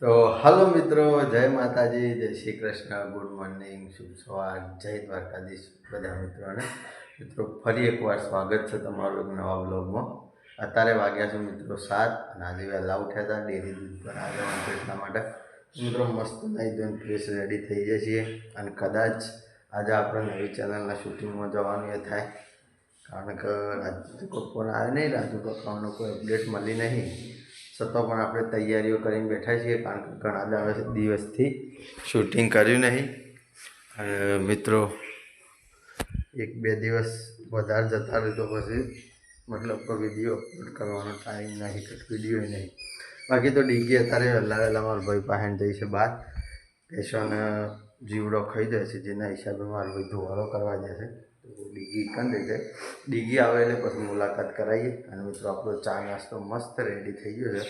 તો હાલો મિત્રો, જય માતાજી, જય શ્રી કૃષ્ણ, ગુડ મોર્નિંગ, શુભ સવાર, જય દ્વારકાધીશ બધા મિત્રોને. મિત્રો ફરી એકવાર સ્વાગત છે તમારું એક નવા બ્લોગમાં. અત્યારે વાગ્યા છે મિત્રો 7 અને આજે વહેલા ઉઠ્યા હતા ડેરી દૂધ પર આવવાનું છે એટલા માટે મિત્રો મસ્ત નાઈ ધોઈને ફ્રેશ રેડી થઈ જાય છીએ અને કદાચ આજે આપણે નવી ચેનલના શૂટિંગમાં જવાનું એ થાય, કારણ કે રાજુ પપ્પાનો આવે નહીં, રાજુ પપ્પાનો કોઈ અપડેટ મળી નહીં. છતાં પણ આપણે તૈયારીઓ કરીને બેઠા છીએ, કારણ કે ઘણા દિવસથી શૂટિંગ કર્યું નહીં. અને મિત્રો 1-2 દિવસ વધારે જતા રહે તો પછી મતલબ વિડીયો અપલોડ કરવાનો ટાઈમ નહીં કે વિડીયો નહીં. બાકી તો ડીગી અત્યારે વહેલા મારા ભાઈ પાસે જઈ છે બહાર, પેશોને જીવડો ખાઈ જાય છે, જેના હિસાબે મારો ભાઈ ધોવાળો કરવા જશે. તો ડીગી કરી દે છે, ડીગી આવે એટલે પછી મુલાકાત કરાવીએ. અને મિત્રો આપણો ચા નાસ્તો મસ્ત રેડી થઈ ગયો છે,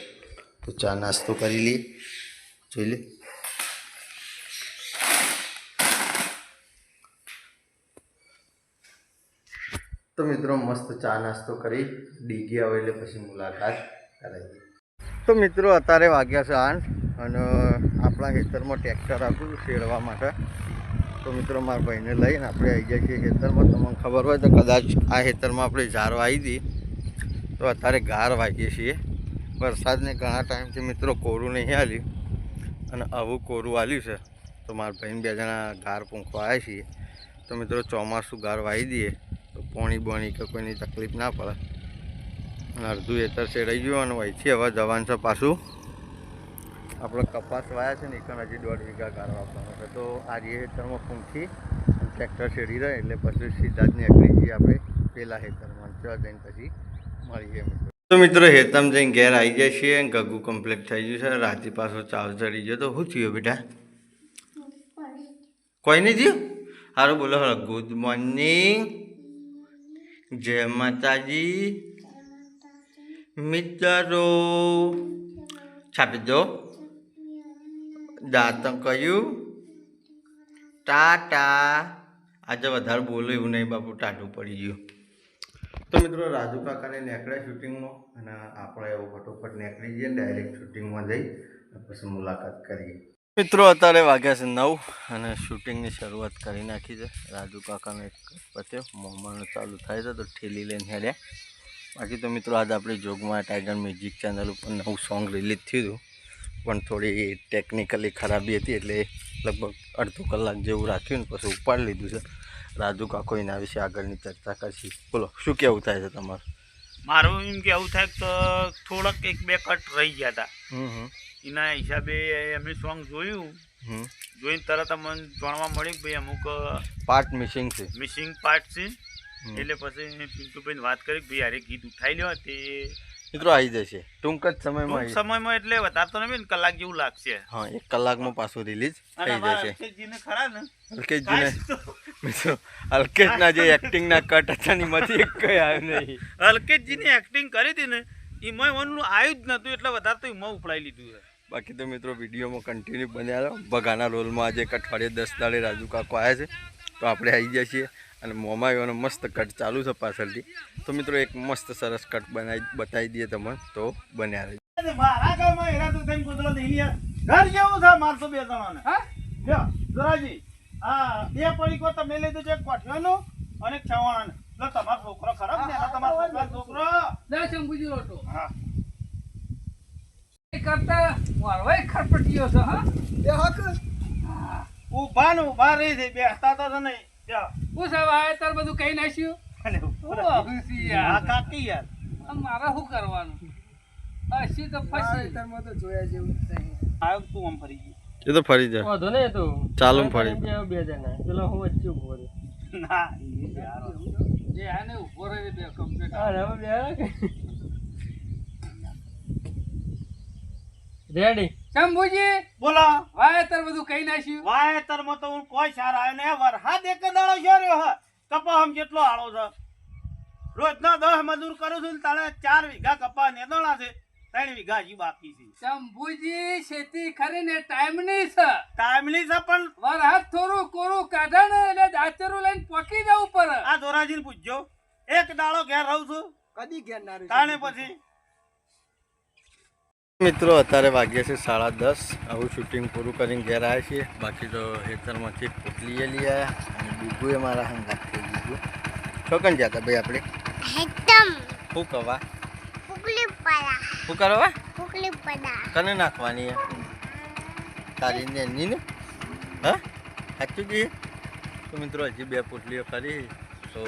તો ચા નાસ્તો કરી લઈએ. જોઈ લે તો મિત્રો મસ્ત ચા નાસ્તો કરી ડીગી આવે એટલે પછી મુલાકાત કરાવીએ. તો મિત્રો અત્યારે વાગ્યા છે 8 અને આપણા ખેતરમાં ટ્રેક્ટર આપ્યું શેરવા માટે. તો મિત્રો મારા ભાઈને લઈને આપણે આવી ગયા છીએ ખેતરમાં. તમને ખબર હોય તો કદાચ આ ખેતરમાં આપણે ઝાર વાવી હતી, તો અત્યારે ગાર વાગીએ છીએ. વરસાદને ઘણા ટાઈમથી મિત્રો કોરું નહીં આવ્યું અને આવું કોરું આવ્યું છે, તો મારા ભાઈને 2 જણા ગાર પૂંખવા આવ્યા છીએ. તો મિત્રો ચોમાસું ગાર વાવી દઈએ તો પોણી બોણી કે કોઈની તકલીફ ના પડે. અને અડધું ખેતર શેરાઈ ગયું અને વહીથી હવે જવાનું છે પાછું. આપણે કપાસ વાયા છે ને એકણ હજી 1.5 વીઘા ગાર વાપરવાનો છે. તો આ ખેતરમાં પૂંખી ટ્રેક્ટર શેરી રહે એટલે પછી સીધા જ નીકળી જઈએ આપણે પેલા ખેતરમાં, ત્યાં જઈને પછી મળીએ મિત્રો. તો મિત્રો હેતમ જઈને ઘેર આવી જાય છીએ. ગગુ કમ્પ્લીટ થઈ ગયું છે, રાતી પાછો ચાવ ચડી ગયો. તો શું થયું બેટા? કોઈ નહીં થયું? સારું બોલો. ગુડ મોર્નિંગ, જય માતાજી મિત્રો. છાપી દો દાંત કયું ટાટા. આજે વધારે બોલો એવું નહીં બાપુ, ટાટું પડી ગયું. તો મિત્રો રાજુ કાકાને નીકળ્યા શૂટિંગમાં અને આપણે એવું ફટોફટ નીકળી જઈએ ડાયરેક્ટ શૂટિંગમાં જઈ પછી મુલાકાત કરીએ. મિત્રો અત્યારે વાગ્યા છે 9 અને શૂટિંગની શરૂઆત કરી નાખી છે. રાજુ કાકાનો એક પત્યો મોહમ્મદનો ચાલુ થાય છે તો ઠેલી લઈને હેડ્યા. બાકી તો મિત્રો આજે આપણી જોગમાં ટાઈગર મ્યુઝિક ચેનલ ઉપર નવું સોંગ રિલીઝ થયું હતું, પણ થોડી ટેકનિકલી ખરાબી હતી એટલે લગભગ અડધો કલાક જેવું રાખ્યું ને પછી ઉપાડી લીધું છે. રાજુ કાકો એના વિશે આગળની ચર્ચા કરશી. બોલો શું કેવું થાય છે તમારું? મારું એમ કેવું થાય તો થોડાક 1-2 કટ રહી ગયા હતા, એના હિસાબે અમે સોંગ જોયું, જોઈને તરત અમને જાણવા મળ્યું કે ભાઈ અમુક પાર્ટ મિસિંગ પાર્ટ છે. એટલે પછી પિન્ટુભાઈને વાત કરી કે ભાઈ યારે ગીત ઉઠાઈ લ્યો, તે મિત્રો આવી જશે ટૂંક જ સમયમાં. એટલે વધારે તો નહીં, કલાક જેવું લાગશે. હા, 1 કલાકમાં પાછું રિલીઝ થઈ જશે. અલ્કેશજીને ખરા ને, અલ્કેશજીને મિત્રો અલ્કેશના જે એક્ટિંગના કટ હતા એમાંથી એક કઈ આવ્યું નહીં. અલ્કેશજીની એક્ટિંગ કરી હતી ને એમાં ઓનનું આવ્યું જ નહોતું, એટલે વધારે તો એમાં ઉપડાઈ લીધું છે. બાકી તો મિત્રો વિડીયોમાં કન્ટિન્યુ બન્યા રહો. ભગાના રોલમાં આજે એક અઠવાડિયે 10 દાડે રાજુ કાકો આવ્યા છે, તો આપણે આવી જઈએ છીએ. અને મોમાં એવાનો મસ્ત કટ ચાલુ છે પાછળથી. તો મિત્રો એક મસ્ત સરસ કટ બતાવી દઈએ તમને, તો બન્યા રહે. મારા ગામમાં હેરાતું થઈને ગોદડો નહીં ઘર જેવું છે મારસો 2 જણાને. હા લ્યો જોરાજી, હા 2 પડીકો તમે લીધું છે, કોઠિયાનું અને છવાણાનું. લો તમારો છોકરો ખરાબ ને, તમારો છોકરો લે શંભુજી રોટો. હા એ કરતા મારવાય ખરપટીયો છે. હા બે હક ઉભા ને ઉભા રહી છે, બેસતા તો નહીં. હું સવાય તાર બધું કઈ નાખ્યું કાકી યાર, મારે શું કરવાનું? હસી તો ફસી તારમાં તો જોયા જેવું આવ્યો. તું આમ ફરી ગયું એ તો ફરી જાય વાંધો નહીં, તો ચાલુ ફરી 2 જણા પેલો હું વચ્ચે ઉભો રહ્યો. ના જે આને ઉભો રહે બે કમ્પ્લીટ. હા હવે બે રેડી. શંભુજી બોલો. વાવેતર બધું કઈ નાખ્યું? વાવેતર માં તો હું કોઈ સારા આવ્યો ને વરસાદ એક દાડો શેર્યો હે. કપા આમ જેટલો આળો છે, રોજના 10 મજૂર કરું છું, તાણે 4 વીઘા કપા નેદણા છે, 3 વીઘા હજી બાકી છે. શંભુજી ખેતી કરીને ટાઈમની છે, ટાઈમલી છે, પણ વરસાદ થોડું કોરું કાઢે ને એટલે દાંતરું લઈને પોકી જવું પડે. આ ધોરાજીને પૂછજો, એક દાડો ઘેર રહું છું, કદી ઘેર ના તાણે પછી મિત્રો અત્યારે વાગ્યા છે 10:30. આવું શૂટિંગ પૂરું કરીને ઘેર આવ્યા છીએ. બાકી તો હેતરમાંથી પોટલીએ લઈ આવ્યા અને બીગુએ મારા હંગાત થઈ દીધું. છોકન ગયા હતા ભાઈ આપણે એકદમ શું કવા પુકલી પડા શું કરવા પુકલી પડા કને નાખવાની તારી નેની ને હા સાચું કહીએ તો મિત્રો હજી 2 પોટલીઓ કરી તો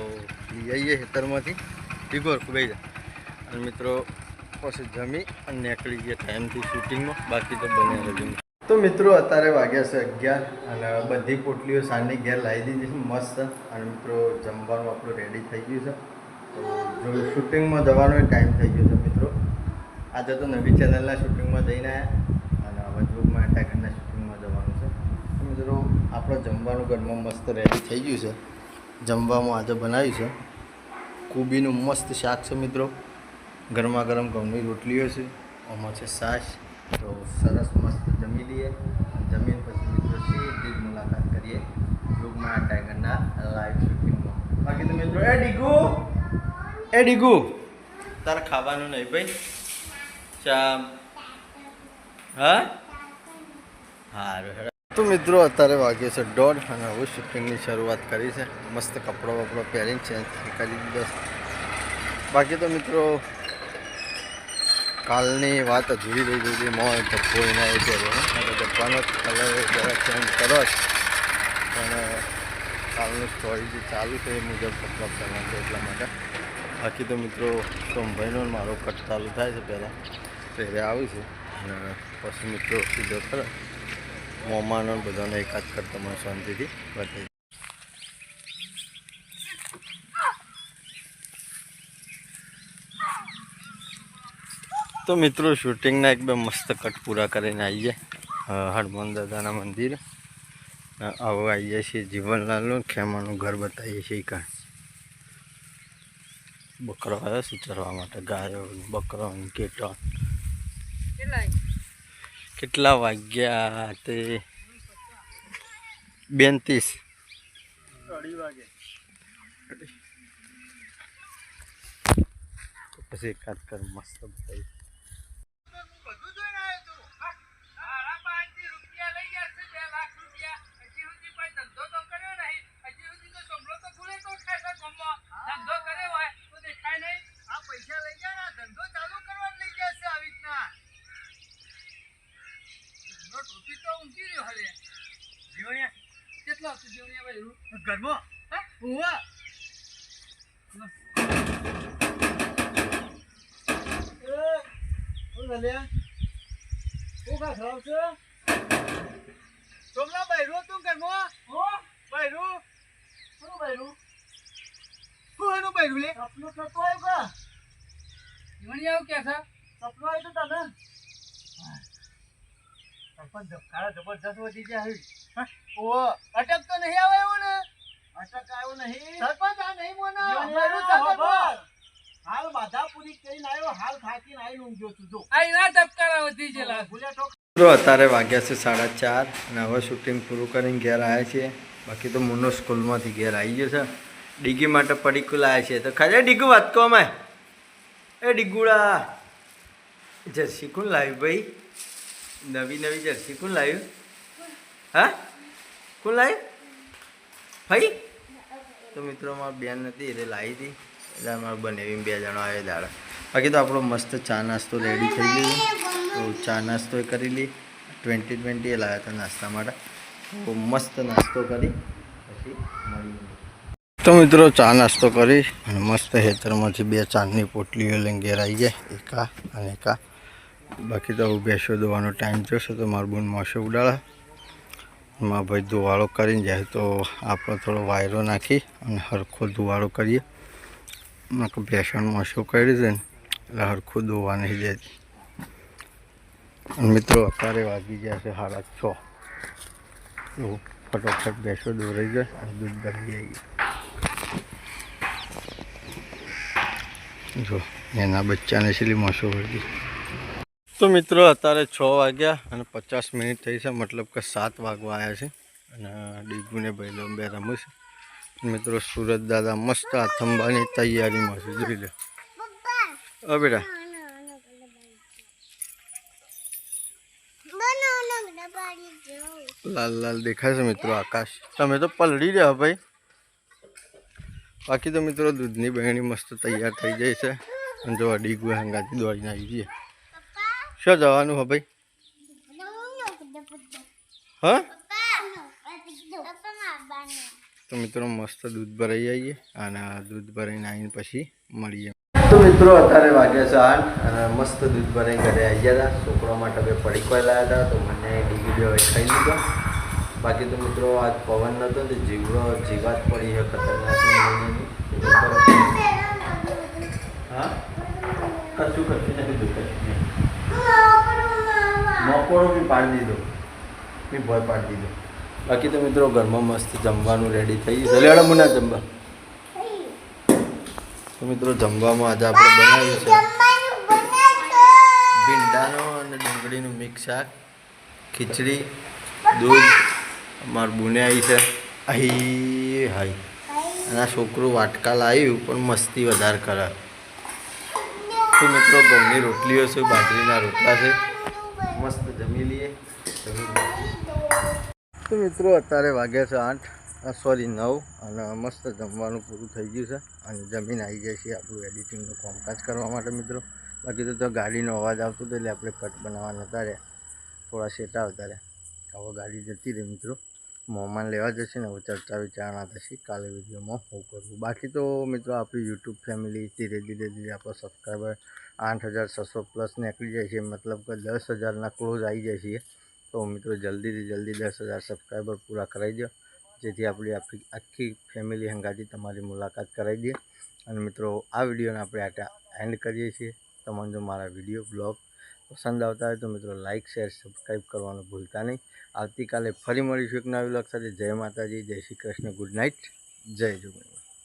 લઈ આવીએ ખેતરમાંથી ટીગોર ખૂબાઈ જાય અને મિત્રો પછી જમી અને નીકળી ગયા ટાઈમથી શૂટિંગમાં. બાકી તો બને રજૂ. તો મિત્રો અત્યારે વાગ્યા છે 11 અને બધી પોટલીઓ સાંજની ઘેર લાવી દીધી છે મસ્ત. અને મિત્રો જમવાનું આપણું રેડી થઈ ગયું છે. તો જો શૂટિંગમાં જવાનો ટાઈમ થઈ ગયો છે મિત્રો. આજે તો નવી ચેનલના શૂટિંગમાં જઈને આવ્યા અને હવે જોગમાં ટાઈગરના શૂટિંગમાં જવાનું છે. તો મિત્રો આપણો જમવાનું ઘરમાં મસ્ત રેડી થઈ ગયું છે. જમવામાં આજે બનાવ્યું છે કોબીનું મસ્ત શાક છે મિત્રો. ગરમા ગરમ ઘઉંની રોટલીઓ છે. આમાં છે છાશ. તો સરસ મસ્ત જમી લઈએ. જમીન પછી મિત્રો સીધી મુલાકાત કરીએ જોગમાં ટાઈગરના લાઈવ શૂટિંગમાં. બાકી તો મિત્રો એ ડીગુ તારે ખાવાનું નહીં ભાઈ ચા હા સારું. તો મિત્રો અત્યારે વાગે છે 1:30 અને હવે શૂટિંગની શરૂઆત કરી છે. મસ્ત કપડો વપડો પહેરીને ચેન્જ કરી દીધો. બાકી તો મિત્રો કાલની વાત અધૂરી રહી ગઈ હતી. મોં ધબ્બોઈને એ પહેર્યો ધબ્બાનો કલર જરા ચેન્જ કરો જ પણ કાલની સ્ટોરી જે ચાલુ છે એ મુજબ કપડાં પહેરવા છે એટલા માટે. બાકી તો મિત્રો સોમભાઈનો મારો કટ ચાલુ થાય છે પહેલાં પહેરે આવ્યું છે અને પછી મિત્રો સીધો ખરો મોમાનો બધાને એકાદ કરતા મને શાંતિથી બતાવી. તો મિત્રો શૂટિંગના એક બે મસ્ત કટ પૂરા કરીને આવીએ હનુમાન દાદાના મંદિર. હવે આવીએ છીએ જીવનલાલનું ખેમાનું ઘર બતાવીએ છીએ. કાં બકરો આવ્યો છે ચરવા માટે. ગાયો બકરો કેટો કેટલા વાગ્યા તે 32 વાગે પછી એકાદ કર મસ્ત બતાવી. બધું જોઈને આવ્યો તું મારા પાસેથી રૂપિયા લઈ ગયા છે 2 લાખ રૂપિયા. હજી સુધી કોઈ ધંધો તો કર્યો નહીં. હજી સુધી તો સમલો તો પૂરે તો ખાય છે ગામમાં. ધંધો કર્યો હોય તો દેખાય નહીં. આ પૈસા લઈ ગયા ને ધંધો ચાલુ કરવા લઈ ગયા છે આવી રીતના. ધંધો ટોપી તો ઊંઘી રહ્યો હવે જીવણિયા કેટલો હતું જીવણિયા ભાઈ ઘરમાં હા ઉવા સોમલા બૈરું તું ઘરમાં હો બૈરું શું બૈરું શું એનું બૈરું લે સપનું થતો હોય કા જીવણી આવું કે છે સપનું આવ્યું તો તને સરપંચ ધબકારા જબરજસ્ત વધી ગયા હવે ઓ અટક તો નહીં આવે એવું ને અટક આવ્યો નહીં સરપંચ આ નહીં મોના બૈરું ખબર હાલ બાધા પૂરી કરીને આવ્યો હાલ થાકીને આવીને ઊંઘ્યો છું જો આ ના ધબકારા વધી ગયેલા ભૂલ્યા ઠોક. અત્યારે વાગ્યા છે 4:30 અને હવે શૂટિંગ પૂરું કરીને ઘેર આવ્યા છીએ. બાકી તો મુન્નો સ્કૂલમાંથી ઘેર આવી ગયો છે. ડીગી માટે પડીકું લાવ્યા છે તો ખાલી ડીગુ વાત કહો અમે એ ડીગુડા જર્સી કોણ લાવ્યું ભાઈ? નવી જર્સી કોણ લાવ્યું? હા કોણ લાવ્યું ભાઈ? તો મિત્રો મારી બેન નથી એટલે લાવી હતી એટલે અમારે બનેવી 2 જણા આવ્યા દાડા. બાકી તો આપણો મસ્ત ચા નાસ્તો રેડી થઈ ગયો. તો ચા નાસ્તો એ કરી લઈ 20 એ લાવ્યા હતા નાસ્તા માટે. તો મસ્ત નાસ્તો કરી પછી મળી. તો મિત્રો ચા નાસ્તો કરી અને મસ્ત ખેતરમાંથી 2 ચાની પોટલીઓ લઈને ઘેર આવી જાય એકા અને એકા. બાકી તો ભેંસો દોવાનો ટાઈમ જોશે તો મારું બોન મોસો ઉડાડે. મારા ભાઈ ધુવાળો કરીને જાય તો આપણે થોડો વાયરો નાખી અને હરખો ધુવાળો કરીએ. ભેંસોનું મોસો કરી દે ને એટલે હરખું દોવા નહીં દેતી. મિત્રો અત્યારે વાગી ગયા છે 6:30. તો ફટોફટ ભેંસો દોરાઈ જાય અને દૂધ ભરી આવી જો એના બચ્ચાને છેલ્લી મોસો ભરી. તો મિત્રો અત્યારે 6 વાગ્યા અને 50 મિનિટ થઈ છે. મતલબ કે 7 વાગવા આવ્યા છે અને ડીગુને ભાઈલો 2 રમું છે. મિત્રો સુરત દાદા મસ્ત આથંબાની તૈયારીમાં છે જોઈ લો. બેટા મોટા પાડી જાઉં લાલ લાલ દેખાય છે મિત્રો આકાશ. તમે તો પલળી રહ્યા ભાઈ. બાકી તો મિત્રો દૂધની બહેણી મસ્ત તૈયાર થઈ જાય છે. અને જો અડી ગુએ હંગાથી દોડીને આવી જઈએ. શું જવાનું હો ભાઈ? હા તો મિત્રો મસ્ત દૂધ ભરાઈ આવીએ અને દૂધ ભરાઈને આવીને પછી મળીએ. તો મિત્રો અત્યારે વાગ્યા છે 8 અને મસ્ત દૂધ ભરાઈ ઘરે આવી ગયા હતા. છોકરા માટે બે પડીકો લાવ્યા હતા તો મને ડીગીડીઓ હવે ખાઈ લીધો. બાકી તો મિત્રો આજ પવન નહોતો તો જીવાત પડી છે ખતરનાક. હા કશું નથી દુઃખ મકોડો બી પાડી દીધો બી ભય પાડી દીધો. બાકી તો મિત્રો ઘરમાં મસ્ત જમવાનું રેડી થઈ ગયું. લેવડો મુના જમવા. તો મિત્રો જમવામાં આજે આપણે બનાવ્યું છે ભીંડાનો અને ડુંગળીનું મિક્સ શાક, ખીચડી, દૂધ. અમારું બુને આવી છે અહીં હાઈ અને આ છોકરું વાટકા લાવ્યું પણ મસ્તી વધારે કરે. તો મિત્રો ઘઉંની રોટલીઓ છે, બાજરીના રોટલા છે. મસ્ત જમી લઈએ. તો મિત્રો અત્યારે વાગ્યા છે 9 અને મસ્ત જમવાનું પૂરું થઈ ગયું છે અને જમીન આવી જાય છે આપણું એડિટિંગનું કામકાજ કરવા માટે મિત્રો. બાકી તો ગાડીનો અવાજ આવતો હતો એટલે આપણે કટ બનાવવા નહોતા રહ્યા, થોડા સેટા આવતા રહ્યા. હવે ગાડી જતી રહી મિત્રો, મહેમાન લેવા જશે ને હવે ચર્ચા વિચારણા થશે કાલે વિડીયોમાં હું કરું. બાકી તો મિત્રો આપણી યુટ્યુબ ફેમિલી ધીરે ધીરે આપણો સબસ્ક્રાઈબર 8600+ નીકળી જાય છે, મતલબ કે 10,000ના ક્લોઝ આવી જાય છે. તો મિત્રો જલ્દીથી જલ્દી 10,000 સબસ્ક્રાઈબર પૂરા કરાવી દો, જેથી આપણી આખી ફેમિલી હંગાથી તમારી મુલાકાત કરાવી દઈએ. અને મિત્રો આ વિડીયોને આપણે એન્ડ કરીએ છીએ. તમને જો મારા વિડીયો બ્લોગ પસંદ આવતા હોય તો મિત્રો લાઇક શેર સબસ્ક્રાઈબ કરવાનું ભૂલતા નહીં. આવતીકાલે ફરી મળીશું એક નવા વ્લોગ સાથે. જય માતાજી, જય શ્રી કૃષ્ણ, ગુડ નાઇટ, જય જોગણી.